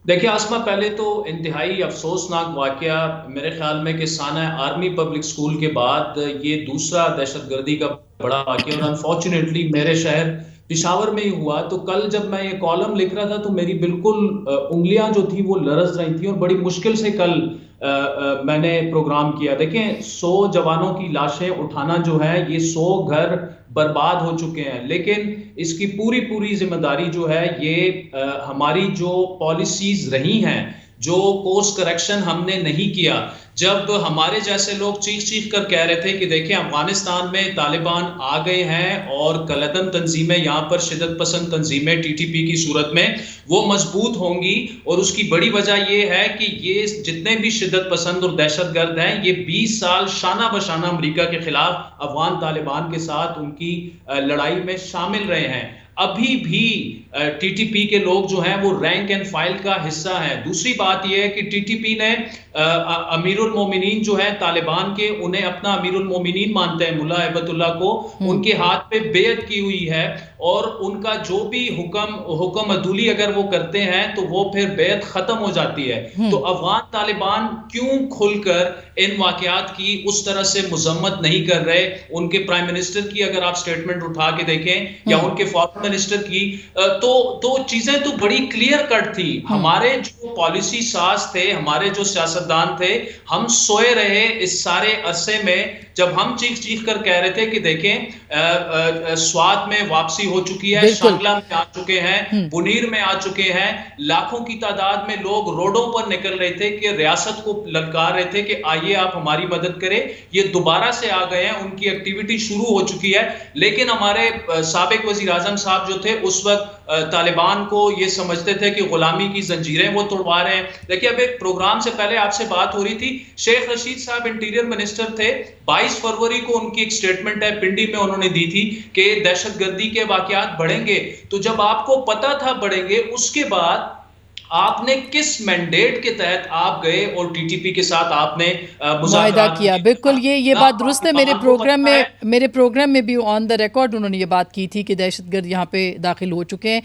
देखिए आसमा, पहले तो इंतहाई अफसोसनाक वाकया मेरे ख्याल में कि साना आर्मी पब्लिक स्कूल के बाद ये दूसरा दहशतगर्दी का बड़ा वाकया, और अनफॉर्चुनेटली मेरे शहर पिशावर में ही हुआ। तो कल जब मैं ये कॉलम लिख रहा था तो मेरी बिल्कुल उंगलियां जो थी वो लरज रही थी, और बड़ी मुश्किल से कल मैंने प्रोग्राम किया। देखें, 100 जवानों की लाशें उठाना जो है, ये 100 घर बर्बाद हो चुके हैं, लेकिन इसकी पूरी पूरी जिम्मेदारी जो है ये हमारी जो पॉलिसीज रही हैं, जो कोर्स करेक्शन हमने नहीं किया। जब हमारे जैसे लोग चीख चीख कर कह रहे थे कि देखें अफगानिस्तान में तालिबान आ गए हैं और कलदम तंजीमें, यहाँ पर शिदत पसंद तंजीमें टीटीपी की सूरत में वो मजबूत होंगी, और उसकी बड़ी वजह ये है कि ये जितने भी शिदत पसंद और दहशत गर्द हैं, ये 20 साल शाना बशाना अमरीका के खिलाफ अफगान तालिबान के साथ उनकी लड़ाई में शामिल रहे हैं। अभी भी टीटीपी के लोग जो हैं वो रैंक एंड फाइल का हिस्सा हैं। दूसरी बात यह है कि टीटीपी ने अमीरुल मोमिनीन जो है तालिबान के, उन्हें अपना अमीरुल मोमिनीन मानते हैं, मुल्ला अहमदुल्ला को, उनके हाथ पे बेयत की हुई है, और उनका जो भी हुक्म अदूली अगर वो करते हैं तो वो फिर बेयत खत्म हो जाती है। तो अफगान तालिबान क्यों खुलकर इन वाकयात की उस तरह से मजम्मत नहीं कर रहे? उनके प्राइम मिनिस्टर की अगर आप स्टेटमेंट उठा के देखें, या उनके फॉरेन मिनिस्टर की, तो चीजें तो बड़ी क्लियर कट थी। हमारे जो पॉलिसी साज थे, हमारे जो सियासतदान थे, हम सोए रहे इस सारे अरसे में, जब हम चीख चीख कर कह रहे थे कि देखें स्वात में वापसी हो चुकी है, बिल्कुल। शांगला में आ चुके हैं, बुनीर में आ चुके हैं, लाखों की तादाद में लोग रोडों पर निकल रहे थे कि रियासत को ललकार रहे थे कि आइए आप हमारी मदद करें। ये दोबारा से आ गए हैं, उनकी एक्टिविटी शुरू हो चुकी है। लेकिन हमारे साबिक वजीर आजम साहब जो थे उस वक्त तालिबान को ये समझते थे कि गुलामी की जंजीरें वो तोड़वा रहे हैं। देखिए, अब एक प्रोग्राम से पहले आपसे बात हो रही थी, शेख रशीद साहब इंटीरियर मिनिस्टर थे, 22 फरवरी को उनकी एक स्टेटमेंट है पिंडी में उन्होंने दी थी कि दहशतगर्दी के वाकयात बढ़ेंगे। तो जब आपको पता था बढ़ेंगे, उसके बाद आपने किस मैंडेट के तहत आप गए और टीटीपी के साथ आपने मुआहिदा मुज़ाकरात किया। में बिल्कुल, किया? ये ना बात दुरुस्त है। मेरे पाकिस्तान को प्रोग्राम पता है। में मेरे प्रोग्राम में भी ऑन द रिकॉर्ड उन्होंने ये बात की थी कि दहशतगर्द यहाँ पे दाखिल हो चुके हैं।